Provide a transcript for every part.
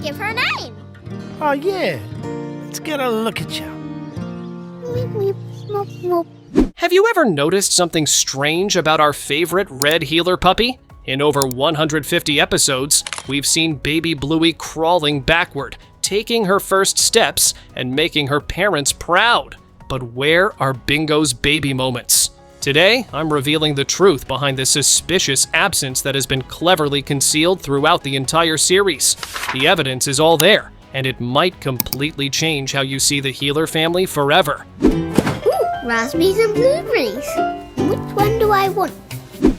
give her a name. Oh, yeah. Let's get a look at you. Have you ever noticed something strange about our favorite red heeler puppy? In over 150 episodes, we've seen baby Bluey crawling backward, taking her first steps, and making her parents proud. But where are Bingo's baby moments? Today, I'm revealing the truth behind the suspicious absence that has been cleverly concealed throughout the entire series. The evidence is all there, and it might completely change how you see the Heeler family forever. Ooh, raspberries and blueberries. Which one do I want?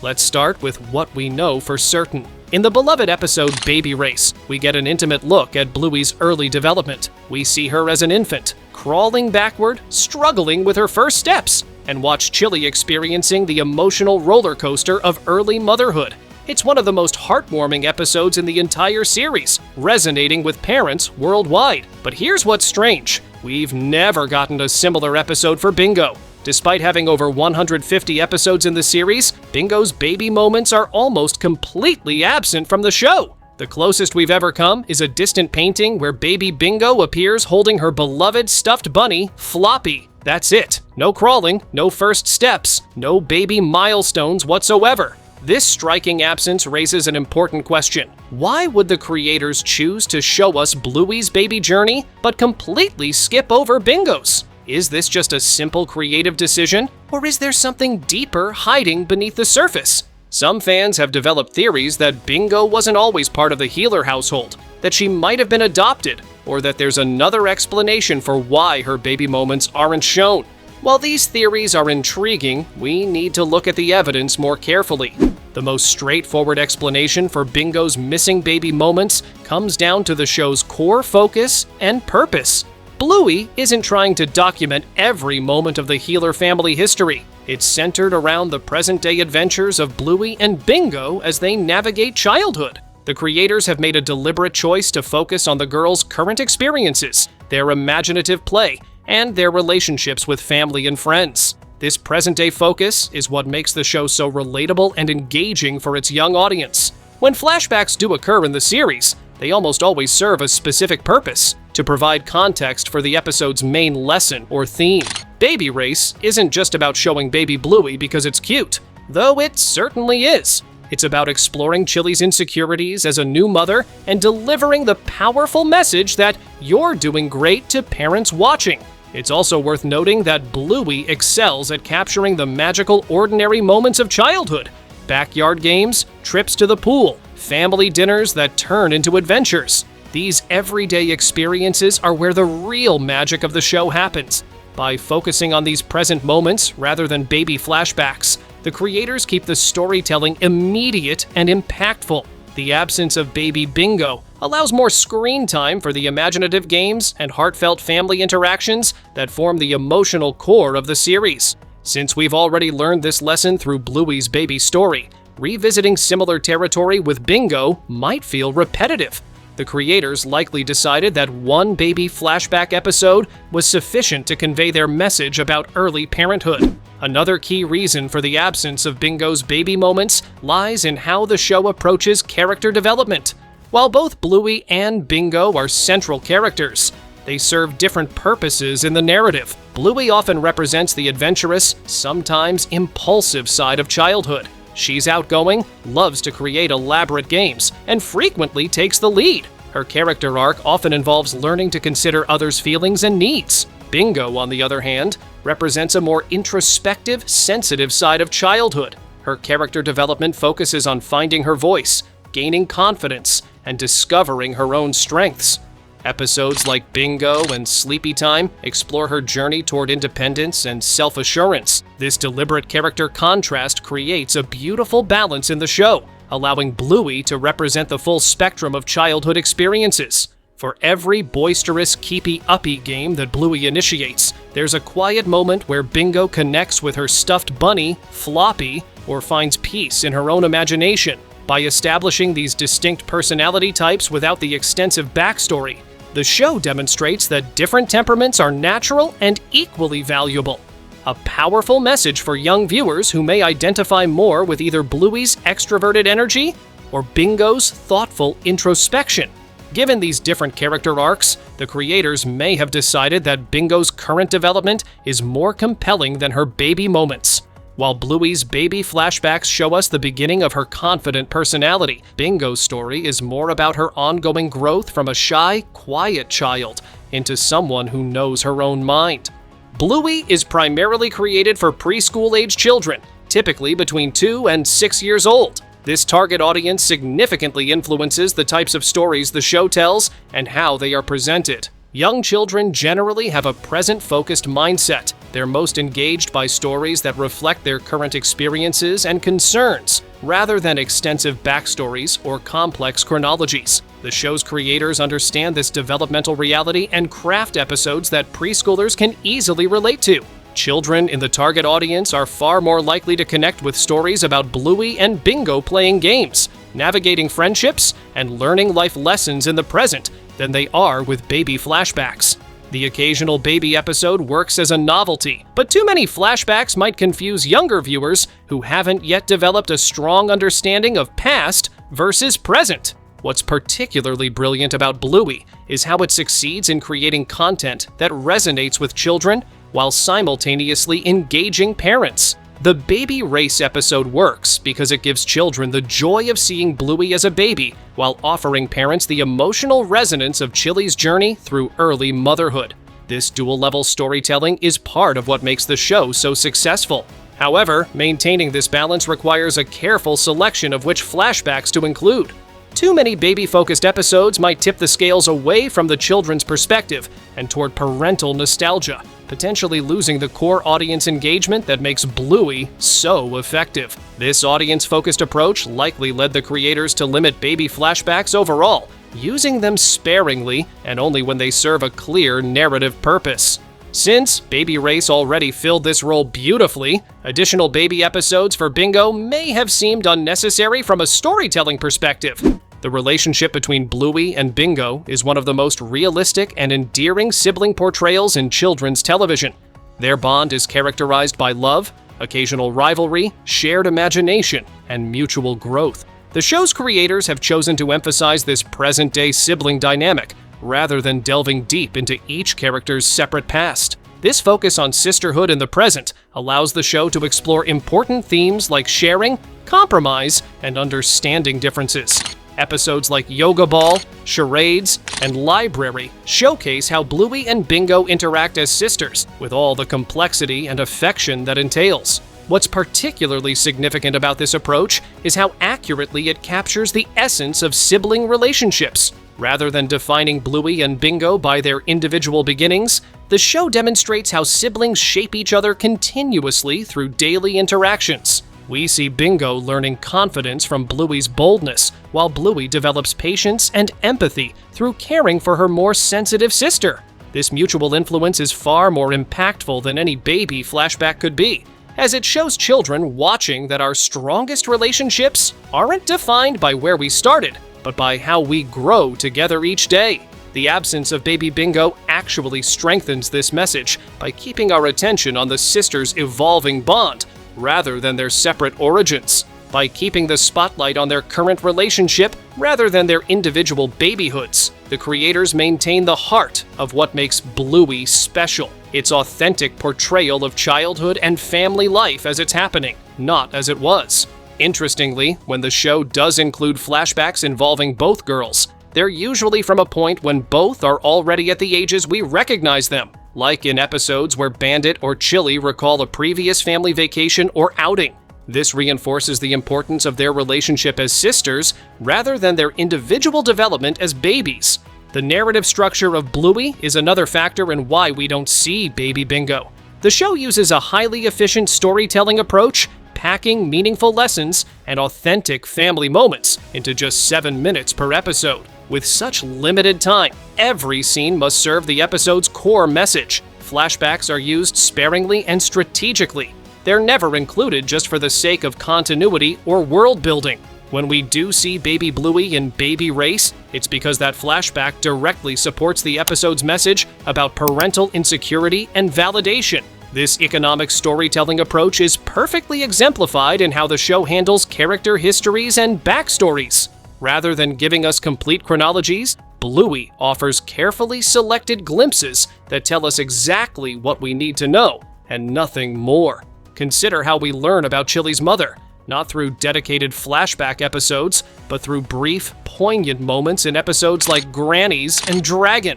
Let's start with what we know for certain. In the beloved episode Baby Race, we get an intimate look at Bluey's early development. We see her as an infant, crawling backward, struggling with her first steps, and watch Chili experiencing the emotional roller coaster of early motherhood. It's one of the most heartwarming episodes in the entire series, resonating with parents worldwide. But here's what's strange. We've never gotten a similar episode for Bingo. Despite having over 150 episodes in the series, Bingo's baby moments are almost completely absent from the show. The closest we've ever come is a distant painting where baby Bingo appears holding her beloved stuffed bunny, Floppy. That's it. No crawling, no first steps, no baby milestones whatsoever. This striking absence raises an important question. Why would the creators choose to show us Bluey's baby journey, but completely skip over Bingo's? Is this just a simple creative decision, or is there something deeper hiding beneath the surface? Some fans have developed theories that Bingo wasn't always part of the Heeler household, that she might have been adopted, or that there's another explanation for why her baby moments aren't shown. While these theories are intriguing, we need to look at the evidence more carefully. The most straightforward explanation for Bingo's missing baby moments comes down to the show's core focus and purpose. Bluey isn't trying to document every moment of the Heeler family history. It's centered around the present-day adventures of Bluey and Bingo as they navigate childhood. The creators have made a deliberate choice to focus on the girls' current experiences, their imaginative play, and their relationships with family and friends. This present-day focus is what makes the show so relatable and engaging for its young audience. When flashbacks do occur in the series, they almost always serve a specific purpose, to provide context for the episode's main lesson or theme. Baby Race isn't just about showing baby Bluey because it's cute, though it certainly is. It's about exploring Chili's insecurities as a new mother and delivering the powerful message that you're doing great to parents watching. It's also worth noting that Bluey excels at capturing the magical ordinary moments of childhood. Backyard games, trips to the pool, family dinners that turn into adventures. These everyday experiences are where the real magic of the show happens. By focusing on these present moments rather than baby flashbacks, the creators keep the storytelling immediate and impactful. The absence of baby Bingo allows more screen time for the imaginative games and heartfelt family interactions that form the emotional core of the series. Since we've already learned this lesson through Bluey's baby story, revisiting similar territory with Bingo might feel repetitive. The creators likely decided that one baby flashback episode was sufficient to convey their message about early parenthood. Another key reason for the absence of Bingo's baby moments lies in how the show approaches character development. While both Bluey and Bingo are central characters, they serve different purposes in the narrative. Bluey often represents the adventurous, sometimes impulsive side of childhood. She's outgoing, loves to create elaborate games, and frequently takes the lead. Her character arc often involves learning to consider others' feelings and needs. Bingo, on the other hand, represents a more introspective, sensitive side of childhood. Her character development focuses on finding her voice, gaining confidence, and discovering her own strengths. Episodes like Bingo and Sleepy Time explore her journey toward independence and self-assurance. This deliberate character contrast creates a beautiful balance in the show, allowing Bluey to represent the full spectrum of childhood experiences. For every boisterous, keepy-uppy game that Bluey initiates, there's a quiet moment where Bingo connects with her stuffed bunny, Floppy, or finds peace in her own imagination. By establishing these distinct personality types without the extensive backstory, the show demonstrates that different temperaments are natural and equally valuable. A powerful message for young viewers who may identify more with either Bluey's extroverted energy or Bingo's thoughtful introspection. Given these different character arcs, the creators may have decided that Bingo's current development is more compelling than her baby moments. While Bluey's baby flashbacks show us the beginning of her confident personality, Bingo's story is more about her ongoing growth from a shy, quiet child into someone who knows her own mind. Bluey is primarily created for preschool-age children, typically between 2 and 6 years old. This target audience significantly influences the types of stories the show tells and how they are presented. Young children generally have a present-focused mindset. They're most engaged by stories that reflect their current experiences and concerns, rather than extensive backstories or complex chronologies. The show's creators understand this developmental reality and craft episodes that preschoolers can easily relate to. Children in the target audience are far more likely to connect with stories about Bluey and Bingo playing games, navigating friendships, and learning life lessons in the present than they are with baby flashbacks. The occasional baby episode works as a novelty, but too many flashbacks might confuse younger viewers who haven't yet developed a strong understanding of past versus present. What's particularly brilliant about Bluey is how it succeeds in creating content that resonates with children while simultaneously engaging parents. The Baby Race episode works because it gives children the joy of seeing Bluey as a baby while offering parents the emotional resonance of Chili's journey through early motherhood. This dual-level storytelling is part of what makes the show so successful. However, maintaining this balance requires a careful selection of which flashbacks to include. Too many baby-focused episodes might tip the scales away from the children's perspective and toward parental nostalgia, potentially losing the core audience engagement that makes Bluey so effective. This audience-focused approach likely led the creators to limit baby flashbacks overall, using them sparingly and only when they serve a clear narrative purpose. Since Baby Race already filled this role beautifully, additional baby episodes for Bingo may have seemed unnecessary from a storytelling perspective. The relationship between Bluey and Bingo is one of the most realistic and endearing sibling portrayals in children's television. Their bond is characterized by love, occasional rivalry, shared imagination, and mutual growth. The show's creators have chosen to emphasize this present-day sibling dynamic, rather than delving deep into each character's separate past. This focus on sisterhood in the present allows the show to explore important themes like sharing, compromise, and understanding differences. Episodes like Yoga Ball, Charades, and Library showcase how Bluey and Bingo interact as sisters, with all the complexity and affection that entails. What's particularly significant about this approach is how accurately it captures the essence of sibling relationships. Rather than defining Bluey and Bingo by their individual beginnings, the show demonstrates how siblings shape each other continuously through daily interactions. We see Bingo learning confidence from Bluey's boldness, while Bluey develops patience and empathy through caring for her more sensitive sister. This mutual influence is far more impactful than any baby flashback could be, as it shows children watching that our strongest relationships aren't defined by where we started, but by how we grow together each day. The absence of Baby Bingo actually strengthens this message by keeping our attention on the sisters' evolving bond, rather than their separate origins. By keeping the spotlight on their current relationship rather than their individual babyhoods, the creators maintain the heart of what makes Bluey special, its authentic portrayal of childhood and family life as it's happening, not as it was. Interestingly, when the show does include flashbacks involving both girls, they're usually from a point when both are already at the ages we recognize them, like in episodes where Bandit or Chili recall a previous family vacation or outing. This reinforces the importance of their relationship as sisters rather than their individual development as babies. The narrative structure of Bluey is another factor in why we don't see Baby Bingo. The show uses a highly efficient storytelling approach, packing meaningful lessons and authentic family moments into just 7 minutes per episode. With such limited time, every scene must serve the episode's core message. Flashbacks are used sparingly and strategically. They're never included just for the sake of continuity or world building. When we do see Baby Bluey in Baby Race, it's because that flashback directly supports the episode's message about parental insecurity and validation. This economic storytelling approach is perfectly exemplified in how the show handles character histories and backstories. Rather than giving us complete chronologies, Bluey offers carefully selected glimpses that tell us exactly what we need to know, and nothing more. Consider how we learn about Chili's mother, not through dedicated flashback episodes, but through brief, poignant moments in episodes like Granny's and Dragon.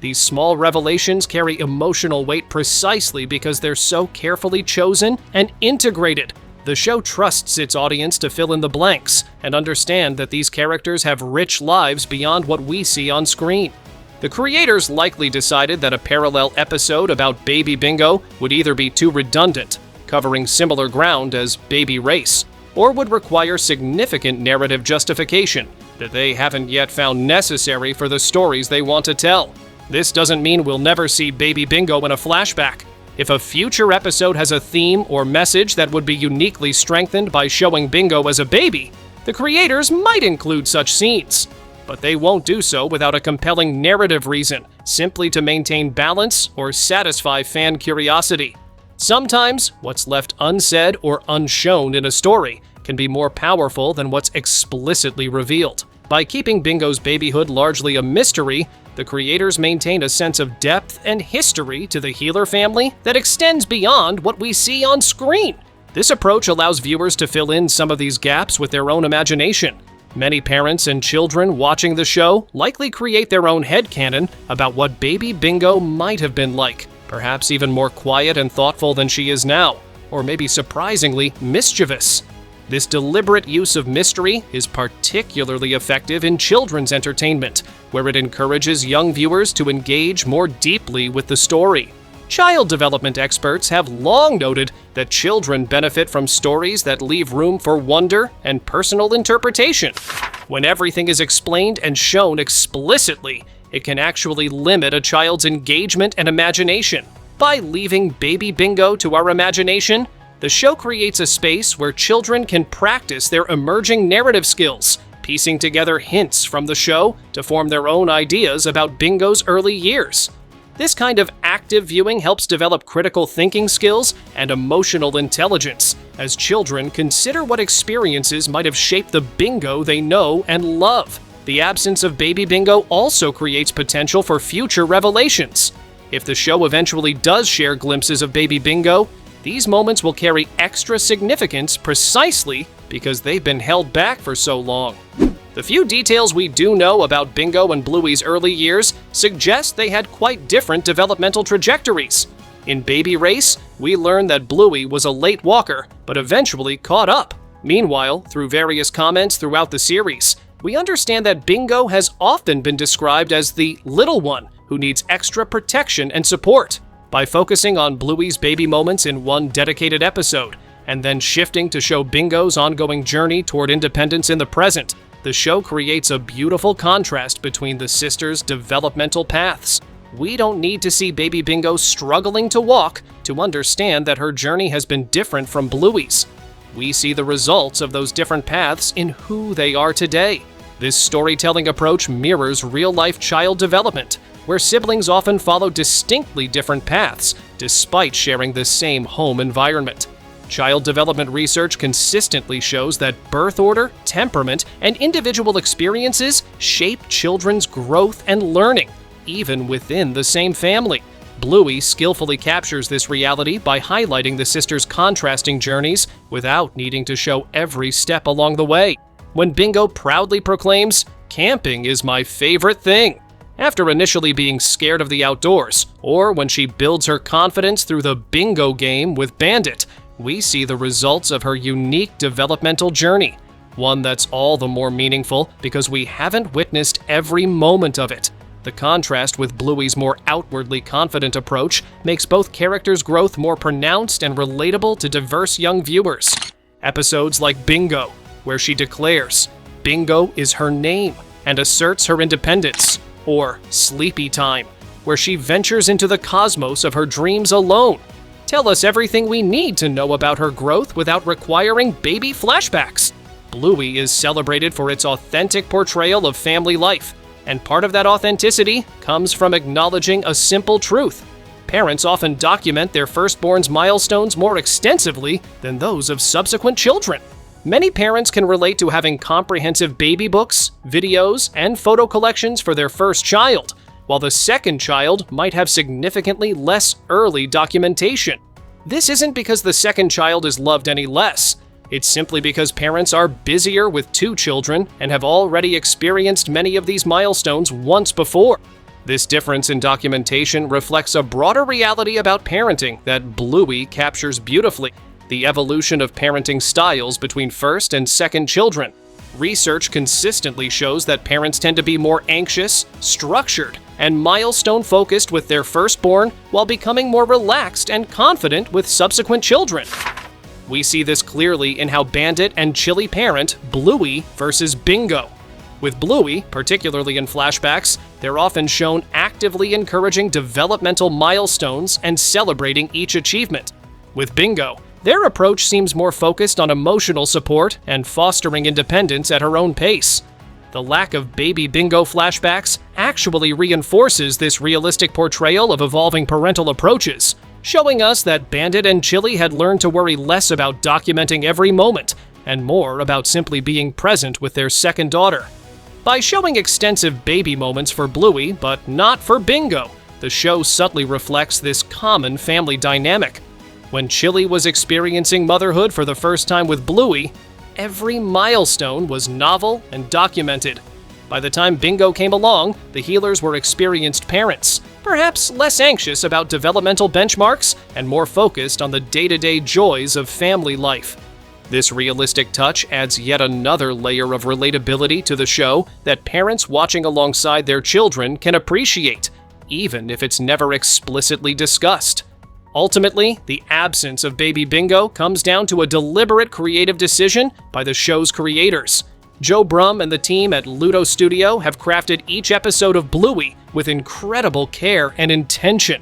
These small revelations carry emotional weight precisely because they're so carefully chosen and integrated. The show trusts its audience to fill in the blanks and understand that these characters have rich lives beyond what we see on screen. The creators likely decided that a parallel episode about Baby Bingo would either be too redundant, covering similar ground as Baby Race, or would require significant narrative justification that they haven't yet found necessary for the stories they want to tell. This doesn't mean we'll never see Baby Bingo in a flashback. If a future episode has a theme or message that would be uniquely strengthened by showing Bingo as a baby, the creators might include such scenes. But they won't do so without a compelling narrative reason, simply to maintain balance or satisfy fan curiosity. Sometimes, what's left unsaid or unshown in a story can be more powerful than what's explicitly revealed. By keeping Bingo's babyhood largely a mystery, the creators maintain a sense of depth and history to the Healer family that extends beyond what we see on screen. This approach allows viewers to fill in some of these gaps with their own imagination. Many parents and children watching the show likely create their own headcanon about what Baby Bingo might have been like, perhaps even more quiet and thoughtful than she is now, or maybe surprisingly mischievous. This deliberate use of mystery is particularly effective in children's entertainment, where it encourages young viewers to engage more deeply with the story. Child development experts have long noted that children benefit from stories that leave room for wonder and personal interpretation. When everything is explained and shown explicitly, it can actually limit a child's engagement and imagination. By leaving Baby Bingo to our imagination, the show creates a space where children can practice their emerging narrative skills, piecing together hints from the show to form their own ideas about Bingo's early years. This kind of active viewing helps develop critical thinking skills and emotional intelligence as children consider what experiences might have shaped the Bingo they know and love. The absence of Baby Bingo also creates potential for future revelations. If the show eventually does share glimpses of Baby Bingo, these moments will carry extra significance precisely because they've been held back for so long. The few details we do know about Bingo and Bluey's early years suggest they had quite different developmental trajectories. In Baby Race, we learn that Bluey was a late walker, but eventually caught up. Meanwhile, through various comments throughout the series, we understand that Bingo has often been described as the little one who needs extra protection and support. By focusing on Bluey's baby moments in one dedicated episode, and then shifting to show Bingo's ongoing journey toward independence in the present, the show creates a beautiful contrast between the sisters' developmental paths. We don't need to see Baby Bingo struggling to walk to understand that her journey has been different from Bluey's. We see the results of those different paths in who they are today. This storytelling approach mirrors real-life child development, where siblings often follow distinctly different paths despite sharing the same home environment. Child development research consistently shows that birth order, temperament, and individual experiences shape children's growth and learning, even within the same family. Bluey skillfully captures this reality by highlighting the sisters' contrasting journeys without needing to show every step along the way. When Bingo proudly proclaims, "Camping is my favorite thing," after initially being scared of the outdoors, or when she builds her confidence through the bingo game with Bandit, we see the results of her unique developmental journey, one that's all the more meaningful because we haven't witnessed every moment of it. The contrast with Bluey's more outwardly confident approach makes both characters' growth more pronounced and relatable to diverse young viewers. Episodes like Bingo, where she declares, "Bingo is her name," and asserts her independence, or Sleepy Time, where she ventures into the cosmos of her dreams alone, tell us everything we need to know about her growth without requiring baby flashbacks. Bluey is celebrated for its authentic portrayal of family life, and part of that authenticity comes from acknowledging a simple truth. Parents often document their firstborn's milestones more extensively than those of subsequent children. Many parents can relate to having comprehensive baby books, videos, and photo collections for their first child, while the second child might have significantly less early documentation. This isn't because the second child is loved any less. It's simply because parents are busier with 2 children and have already experienced many of these milestones once before. This difference in documentation reflects a broader reality about parenting that Bluey captures beautifully: the evolution of parenting styles between first and second children. Research consistently shows that parents tend to be more anxious, structured, and milestone-focused with their firstborn while becoming more relaxed and confident with subsequent children. We see this clearly in how Bandit and Chili parent Bluey versus Bingo. With Bluey, particularly in flashbacks, they're often shown actively encouraging developmental milestones and celebrating each achievement. With Bingo, their approach seems more focused on emotional support and fostering independence at her own pace. The lack of baby Bingo flashbacks actually reinforces this realistic portrayal of evolving parental approaches, showing us that Bandit and Chili had learned to worry less about documenting every moment and more about simply being present with their second daughter. By showing extensive baby moments for Bluey but not for Bingo, the show subtly reflects this common family dynamic. When Chili was experiencing motherhood for the first time with Bluey, every milestone was novel and documented. By the time Bingo came along, the healers were experienced parents, perhaps less anxious about developmental benchmarks and more focused on the day-to-day joys of family life. This realistic touch adds yet another layer of relatability to the show that parents watching alongside their children can appreciate, even if it's never explicitly discussed. Ultimately, the absence of Baby Bingo comes down to a deliberate creative decision by the show's creators. Joe Brum and the team at Ludo Studio have crafted each episode of Bluey with incredible care and intention.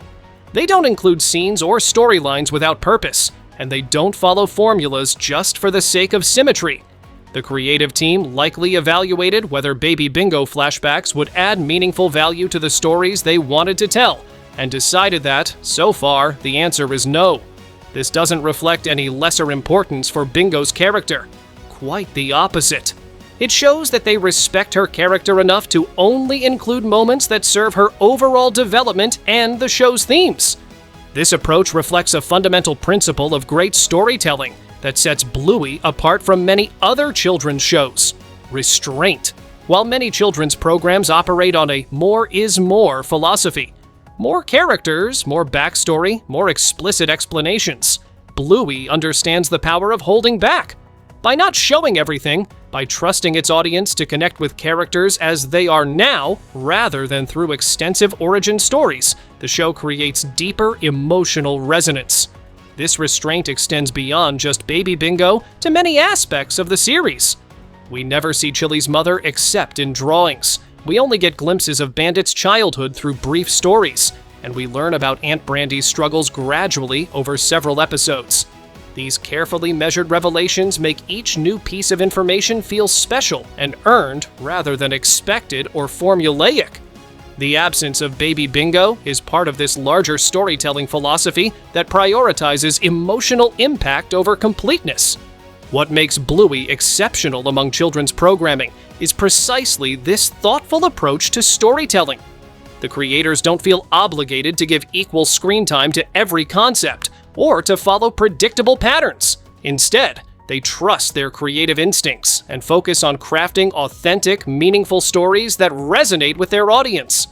They don't include scenes or storylines without purpose, and they don't follow formulas just for the sake of symmetry. The creative team likely evaluated whether Baby Bingo flashbacks would add meaningful value to the stories they wanted to tell, and decided that, so far, the answer is no. This doesn't reflect any lesser importance for Bingo's character. Quite the opposite. It shows that they respect her character enough to only include moments that serve her overall development and the show's themes. This approach reflects a fundamental principle of great storytelling that sets Bluey apart from many other children's shows: restraint. While many children's programs operate on a more is more philosophy, more characters, more backstory, more explicit explanations, Bluey understands the power of holding back. By not showing everything, by trusting its audience to connect with characters as they are now, rather than through extensive origin stories, the show creates deeper emotional resonance. This restraint extends beyond just Baby Bingo to many aspects of the series. We never see Chili's mother except in drawings. We only get glimpses of Bandit's childhood through brief stories, and we learn about Aunt Brandy's struggles gradually over several episodes. These carefully measured revelations make each new piece of information feel special and earned rather than expected or formulaic. The absence of Baby Bingo is part of this larger storytelling philosophy that prioritizes emotional impact over completeness. What makes Bluey exceptional among children's programming is precisely this thoughtful approach to storytelling. The creators don't feel obligated to give equal screen time to every concept or to follow predictable patterns. Instead, they trust their creative instincts and focus on crafting authentic, meaningful stories that resonate with their audience.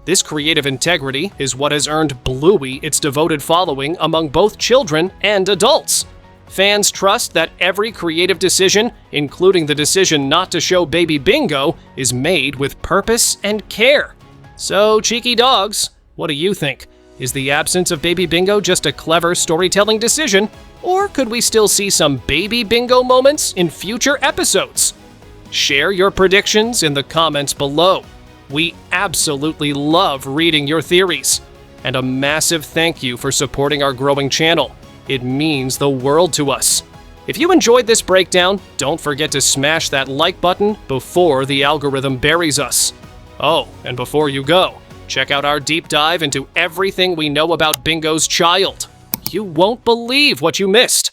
This creative integrity is what has earned Bluey its devoted following among both children and adults. Fans trust that every creative decision, including the decision not to show Baby Bingo, is made with purpose and care. So, cheeky dogs, what do you think? Is the absence of Baby Bingo just a clever storytelling decision, or could we still see some Baby Bingo moments in future episodes? Share your predictions in the comments below. We absolutely love reading your theories. And a massive thank you for supporting our growing channel. It means the world to us. If you enjoyed this breakdown, don't forget to smash that like button before the algorithm buries us. Oh, and before you go, check out our deep dive into everything we know about Bingo's child. You won't believe what you missed.